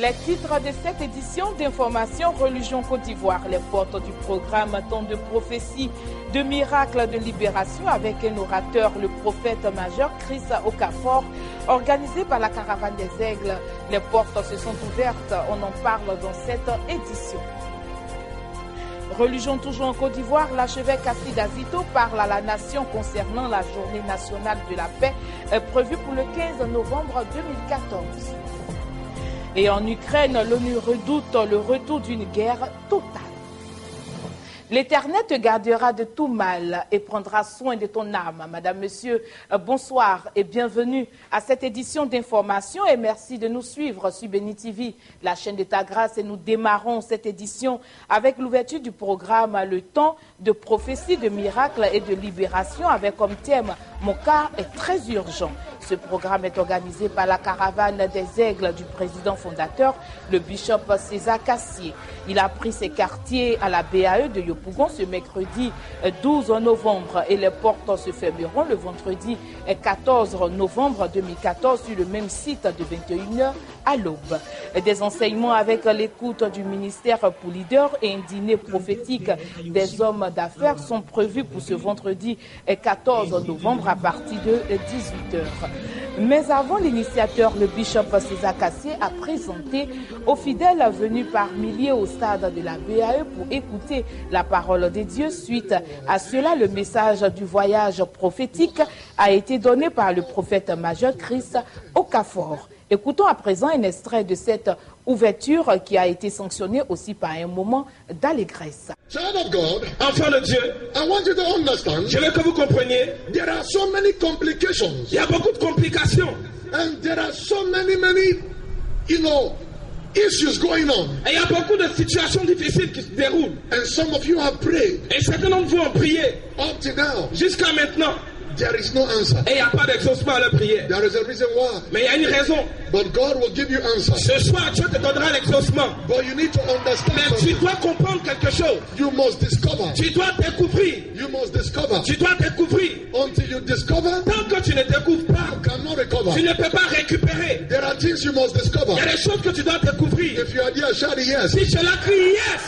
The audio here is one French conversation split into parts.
Les titres de cette édition d'information Religion Côte d'Ivoire, les portes du programme tant de prophéties, de miracles, de libération avec un orateur, le prophète majeur Chris Okafor, organisé par la Caravane des Aigles. Les portes se sont ouvertes, on en parle dans cette édition. Religion toujours en Côte d'Ivoire, l'archevêque Assid Azito parle à la nation concernant la journée nationale de la paix prévue pour le 15 novembre 2014. Et en Ukraine, l'ONU redoute le retour d'une guerre totale. L'Éternel te gardera de tout mal et prendra soin de ton âme. Madame, Monsieur, bonsoir et bienvenue à cette édition d'information et merci de nous suivre sur Béni TV, la chaîne de ta grâce. Et nous démarrons cette édition avec l'ouverture du programme Le temps de prophétie, de miracles et de libération avec comme thème « Mon cas est très urgent ». Ce programme est organisé par la Caravane des Aigles du président fondateur, le bishop César Cassier. Il a pris ses quartiers à la BAE de Yopougon ce mercredi 12 novembre et les portes se fermeront le vendredi 14 novembre 2014 sur le même site de 21h à l'aube. Des enseignements avec l'écoute du ministère pour leader et un dîner prophétique des hommes d'affaires sont prévus pour ce vendredi 14 novembre à partir de 18h. Mais avant, l'initiateur, le bishop César Cassier, a présenté aux fidèles venus par milliers au stade de la BAE pour écouter la parole de Dieu. Suite à cela, le message du voyage prophétique a été donné par le prophète majeur Chris Okafor. Écoutons à présent un extrait de cette ouverture qui a été sanctionnée aussi par un moment d'allégresse. Child of God, enfant de Dieu, I want you to understand. Je veux que vous compreniez. There are so many complications. Il y a beaucoup de complications. And there are so many, issues going on. Et il y a beaucoup de situations difficiles qui se déroulent. And some of you have prayed. Et certains d'entre vous ont prié. Up to now. Jusqu'à maintenant. There is no answer. Et il n'y a pas d'exaucement à la prière. There is a reason why. Mais il y a une raison. But God will give you answer. Ce soir, Dieu te donnera l'exaucement. But you need to understand. Mais tu dois comprendre quelque chose. You must discover. Tu dois découvrir. You must discover. Tu dois découvrir. Until you discover. Tant que tu ne découvres pas, you cannot recover. Tu ne peux pas récupérer. There are things you must discover. Il y a des choses que tu dois découvrir. If you are there, shout yes. Si tu l'as crié yes.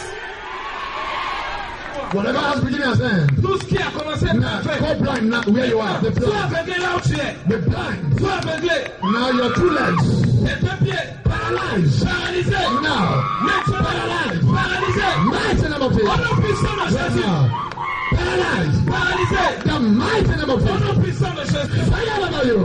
Whatever has begun has end. Tout ce qui a commencé par faire. Go blind now where you are. Sois aveuglé là où tu es. The blind. Sois aveuglé. Now your two legs. Tes deux pieds. Paralyzed. Paralysé. Now. Maintenant paralyzé. Paralysé. Mighty name of Jesus. Au nom puissant de Jésus. Paralyzed. Paralysé. The mighty name of Au Jesus. nom puissant de Jésus. Fire over you.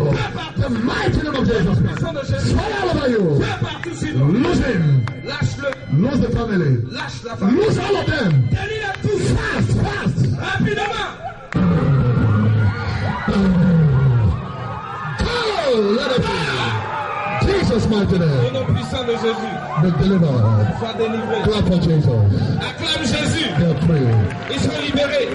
The mighty name of Jesus. Puissant de Jésus. Fire over you. Fais partout sur nous. Lose him. Lâche-le. Lose the family. Lâche la famille. Lose all of them. Délie-les tous. Fast. Rapidement. Oh, let it be. Jesus mighty Au name. nom puissant de Jésus. Be delivered. Sois délivré. Clap for Jesus. Acclame Jésus. They're free. Ils sont libérés.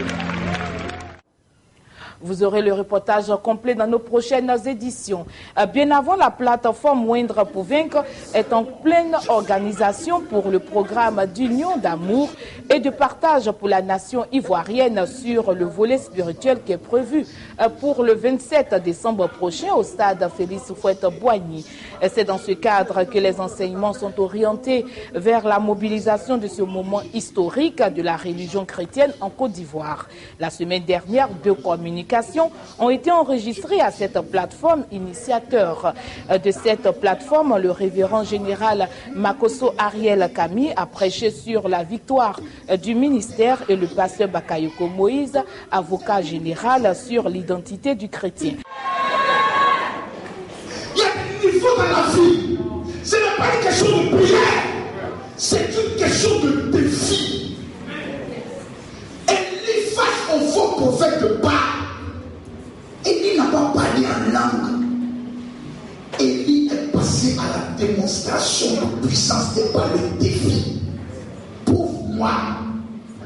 Vous aurez le reportage complet dans nos prochaines éditions. Bien avant, la plateforme Moindre pour Vaincre est en pleine organisation pour le programme d'union, d'amour et de partage pour la nation ivoirienne sur le volet spirituel qui est prévu pour le 27 décembre prochain au stade Félix Houphouët-Boigny. C'est dans ce cadre que les enseignements sont orientés vers la mobilisation de ce moment historique de la religion chrétienne en Côte d'Ivoire. La semaine dernière, 2 communications ont été enregistrées à cette plateforme. Initiateur de cette plateforme, le révérend général Makosso Ariel Kami a prêché sur la victoire du ministère et le pasteur Bakayoko Moïse, avocat général, sur l'identité du chrétien. Il faut dans la vie, ce n'est pas une question de prière, c'est une question de défi. Élie face au faux prophète de Baal, Élie n'a pas parlé en langue. Élie est passé à la démonstration de puissance et par le défi. Prouve-moi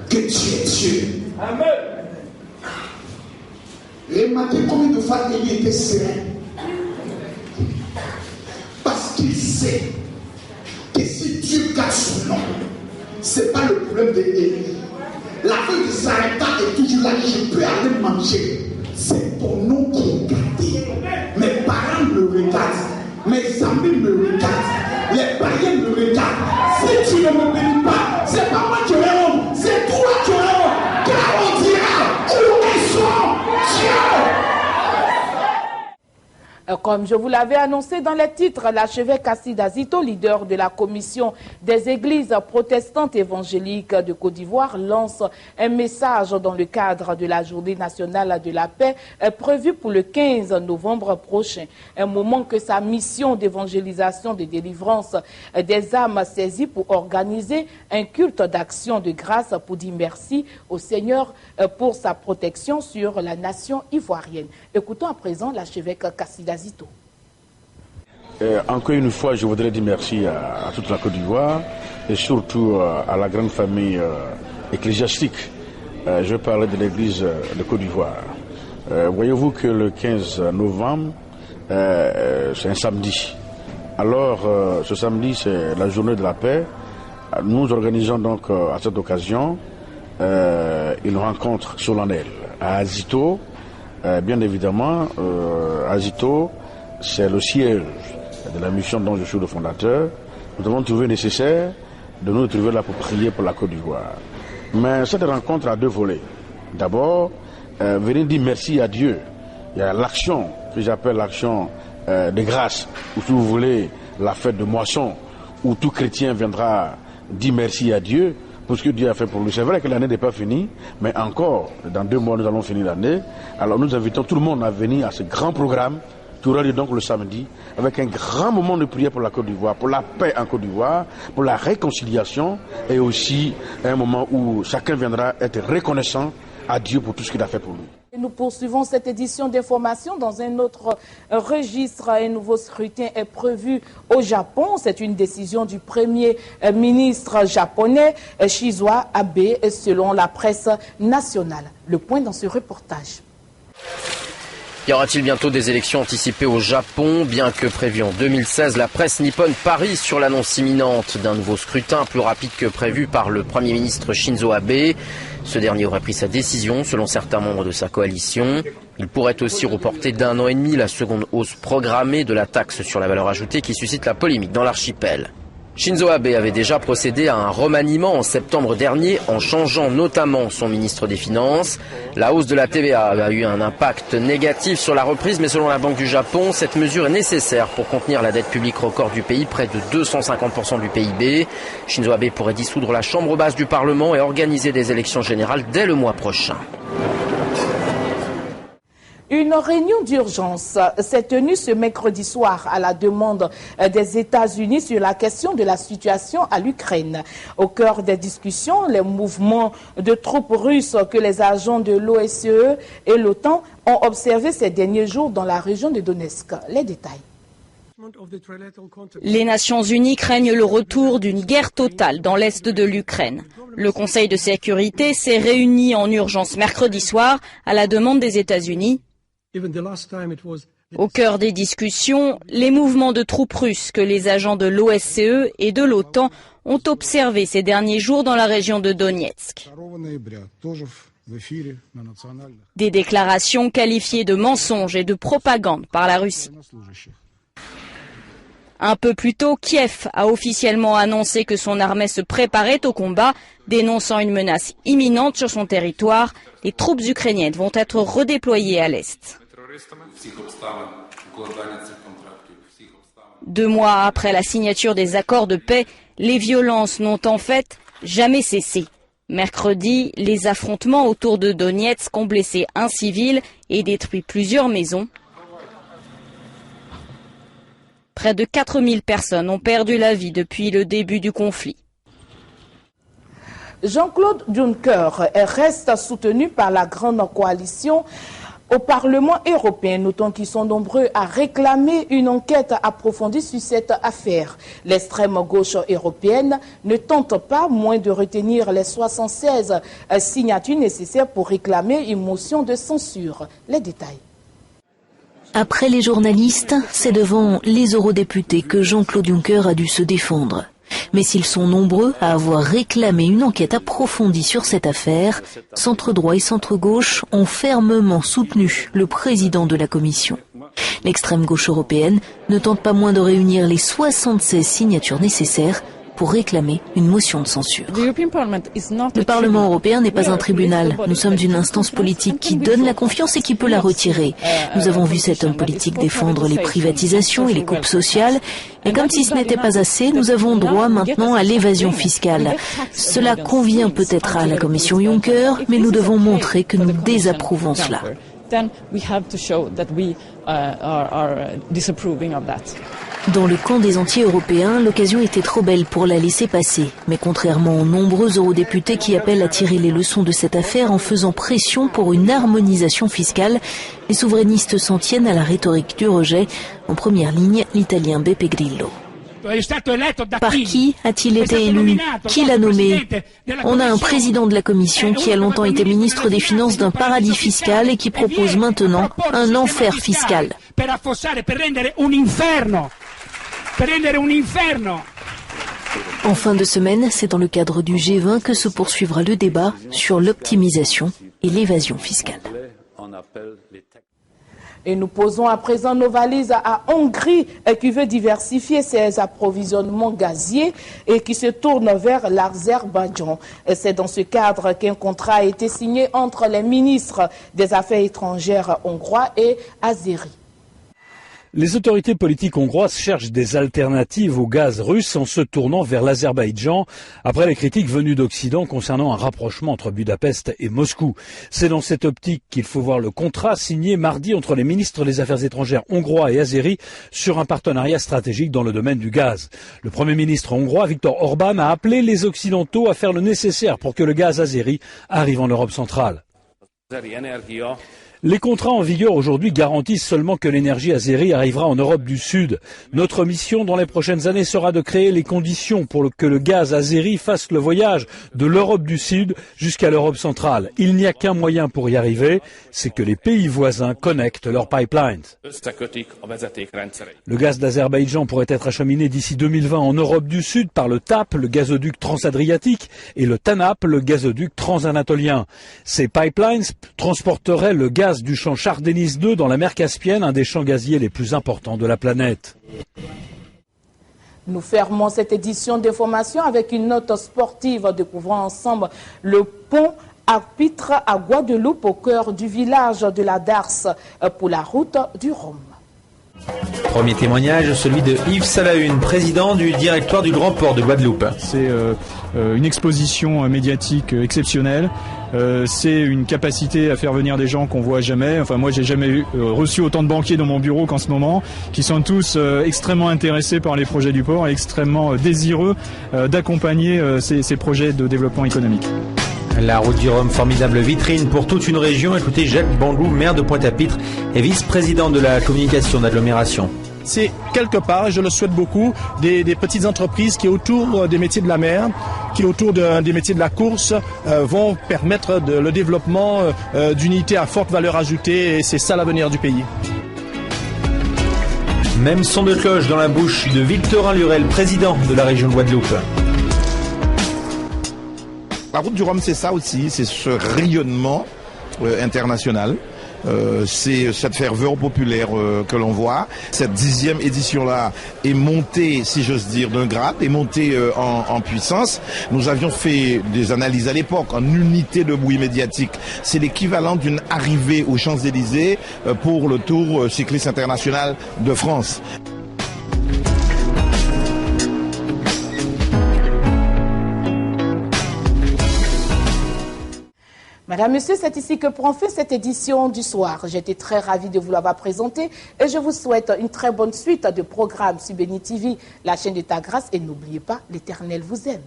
que tu es Dieu. Amen. Remarquez combien de fois Élie était serein. Parce qu'il sait que si Dieu garde son nom, ce n'est pas le problème de Élie. La feuille de Sarepta est toujours là, je peux aller manger. C'est ton nom qui est gardé. Mes parents me regardent, mes amis me regardent, les païens me Comme je vous l'avais annoncé dans les titres, l'archevêque Assida Zito, leader de la commission des églises protestantes évangéliques de Côte d'Ivoire, lance un message dans le cadre de la journée nationale de la paix prévue pour le 15 novembre prochain. Un moment que sa mission d'évangélisation, de délivrance des âmes saisit pour organiser un culte d'action de grâce pour dire merci au Seigneur pour sa protection sur la nation ivoirienne. Écoutons à présent l'archevêque Assida Zito. Encore une fois, je voudrais dire merci à toute la Côte d'Ivoire et surtout à la grande famille ecclésiastique. Je vais parler de l'église de Côte d'Ivoire. Voyez-vous que le 15 novembre, c'est un samedi. Alors, ce samedi, c'est la journée de la paix. Nous organisons donc à cette occasion une rencontre solennelle à Azito. Bien évidemment, Azito, c'est le siège de la mission dont je suis le fondateur. Nous avons trouvé nécessaire de nous trouver là pour prier pour la Côte d'Ivoire. Mais cette rencontre a deux volets. D'abord, venir dire merci à Dieu. Il y a l'action que j'appelle l'action de grâce, ou si vous voulez, la fête de moisson, où tout chrétien viendra dire merci à Dieu pour ce que Dieu a fait pour lui. C'est vrai que l'année n'est pas finie, mais encore, dans 2 mois, nous allons finir l'année. Alors nous invitons tout le monde à venir à ce grand programme qui aura lieu donc le samedi, avec un grand moment de prière pour la Côte d'Ivoire, pour la paix en Côte d'Ivoire, pour la réconciliation, et aussi un moment où chacun viendra être reconnaissant à Dieu pour tout ce qu'il a fait pour lui. Nous poursuivons cette édition d'information dans un autre registre. Un nouveau scrutin est prévu au Japon. C'est une décision du premier ministre japonais, Shinzo Abe, selon la presse nationale. Le point dans ce reportage. Y aura-t-il bientôt des élections anticipées au Japon? Bien que prévu en 2016, la presse nippone parie sur l'annonce imminente d'un nouveau scrutin plus rapide que prévu par le Premier ministre Shinzo Abe. Ce dernier aurait pris sa décision selon certains membres de sa coalition. Il pourrait aussi reporter d'1 an et demi la seconde hausse programmée de la taxe sur la valeur ajoutée qui suscite la polémique dans l'archipel. Shinzo Abe avait déjà procédé à un remaniement en septembre dernier en changeant notamment son ministre des Finances. La hausse de la TVA a eu un impact négatif sur la reprise, mais selon la Banque du Japon, cette mesure est nécessaire pour contenir la dette publique record du pays, près de 250% du PIB. Shinzo Abe pourrait dissoudre la chambre basse du Parlement et organiser des élections générales dès le mois prochain. Une réunion d'urgence s'est tenue ce mercredi soir à la demande des États-Unis sur la question de la situation à l'Ukraine. Au cœur des discussions, les mouvements de troupes russes que les agents de l'OSCE et l'OTAN ont observés ces derniers jours dans la région de Donetsk. Les détails. Les Nations Unies craignent le retour d'une guerre totale dans l'est de l'Ukraine. Le Conseil de sécurité s'est réuni en urgence mercredi soir à la demande des États-Unis. Au cœur des discussions, les mouvements de troupes russes que les agents de l'OSCE et de l'OTAN ont observés ces derniers jours dans la région de Donetsk. Des déclarations qualifiées de mensonges et de propagande par la Russie. Un peu plus tôt, Kiev a officiellement annoncé que son armée se préparait au combat, dénonçant une menace imminente sur son territoire. Les troupes ukrainiennes vont être redéployées à l'est. 2 mois après la signature des accords de paix, les violences n'ont en fait jamais cessé. Mercredi, les affrontements autour de Donetsk ont blessé un civil et détruit plusieurs maisons. Près de 4000 personnes ont perdu la vie depuis le début du conflit. Jean-Claude Juncker reste soutenu par la grande coalition au Parlement européen. Notons qu'ils sont nombreux à réclamer une enquête approfondie sur cette affaire. L'extrême gauche européenne ne tente pas moins de retenir les 76 signatures nécessaires pour réclamer une motion de censure. Les détails. Après les journalistes, c'est devant les eurodéputés que Jean-Claude Juncker a dû se défendre. Mais s'ils sont nombreux à avoir réclamé une enquête approfondie sur cette affaire, centre-droit et centre-gauche ont fermement soutenu le président de la Commission. L'extrême gauche européenne ne tente pas moins de réunir les 76 signatures nécessaires pour réclamer une motion de censure. Le Parlement européen n'est pas un tribunal. Nous sommes une instance politique qui donne la confiance et qui peut la retirer. Nous avons vu cet homme politique défendre les privatisations et les coupes sociales. Et comme si ce n'était pas assez, nous avons droit maintenant à l'évasion fiscale. Cela convient peut-être à la commission Juncker, mais nous devons montrer que nous désapprouvons cela. Dans le camp des anti-européens, l'occasion était trop belle pour la laisser passer. Mais contrairement aux nombreux eurodéputés qui appellent à tirer les leçons de cette affaire en faisant pression pour une harmonisation fiscale, les souverainistes s'en tiennent à la rhétorique du rejet. En première ligne, l'Italien Beppe Grillo. Par qui a-t-il été élu? Qui l'a nommé? On a un président de la Commission qui a longtemps été ministre des Finances d'un paradis fiscal et qui propose maintenant un enfer fiscal. En fin de semaine, c'est dans le cadre du G20 que se poursuivra le débat sur l'optimisation et l'évasion fiscale. Et nous posons à présent nos valises à Hongrie qui veut diversifier ses approvisionnements gaziers et qui se tourne vers l'Azerbaïdjan. C'est dans ce cadre qu'un contrat a été signé entre les ministres des Affaires étrangères hongrois et azéris. Les autorités politiques hongroises cherchent des alternatives au gaz russe en se tournant vers l'Azerbaïdjan après les critiques venues d'Occident concernant un rapprochement entre Budapest et Moscou. C'est dans cette optique qu'il faut voir le contrat signé mardi entre les ministres des Affaires étrangères hongrois et azéris sur un partenariat stratégique dans le domaine du gaz. Le Premier ministre hongrois, Viktor Orbán, a appelé les Occidentaux à faire le nécessaire pour que le gaz azéri arrive en Europe centrale. Les contrats en vigueur aujourd'hui garantissent seulement que l'énergie azérie arrivera en Europe du Sud. Notre mission dans les prochaines années sera de créer les conditions pour que le gaz azéri fasse le voyage de l'Europe du Sud jusqu'à l'Europe centrale. Il n'y a qu'un moyen pour y arriver, c'est que les pays voisins connectent leurs pipelines. Le gaz d'Azerbaïdjan pourrait être acheminé d'ici 2020 en Europe du Sud par le TAP, le gazoduc transadriatique, et le TANAP, le gazoduc transanatolien. Ces pipelines transporteraient le gaz du champ Chardénis 2 dans la mer Caspienne, un des champs gaziers les plus importants de la planète. Nous fermons cette édition d'information avec une note sportive, découvrant ensemble le pont arbitre à Guadeloupe au cœur du village de la Darse pour la route du Rhum. Premier témoignage, celui de Yves Salahune, président du directoire du Grand Port de Guadeloupe. C'est une exposition médiatique exceptionnelle. C'est une capacité à faire venir des gens qu'on voit jamais. Enfin, moi, j'ai jamais reçu autant de banquiers dans mon bureau qu'en ce moment, qui sont tous extrêmement intéressés par les projets du port et extrêmement désireux d'accompagner ces projets de développement économique. La route du Rhum, formidable vitrine pour toute une région. Écoutez, Jacques Banglou, maire de Pointe-à-Pitre et vice-président de la communication d'agglomération. C'est quelque part, et je le souhaite beaucoup, des petites entreprises qui autour des métiers de la mer, qui autour des métiers de la course vont permettre le développement d'unités à forte valeur ajoutée, et c'est ça l'avenir du pays. Même son de cloche dans la bouche de Victorin Lurel, président de la région de Guadeloupe. La route du Rhum, c'est ça aussi, c'est ce rayonnement international. C'est cette ferveur populaire que l'on voit. Cette 10e édition-là est montée, si j'ose dire, d'un grade, est montée en puissance. Nous avions fait des analyses à l'époque en unité de bruit médiatique. C'est l'équivalent d'une arrivée aux Champs-Élysées pour le Tour cycliste international de France. Madame, Monsieur, c'est ici que prend fin cette édition du soir. J'étais très ravie de vous l'avoir présentée et je vous souhaite une très bonne suite de programmes sur Béni TV, la chaîne de ta grâce. Et n'oubliez pas, l'Éternel vous aime.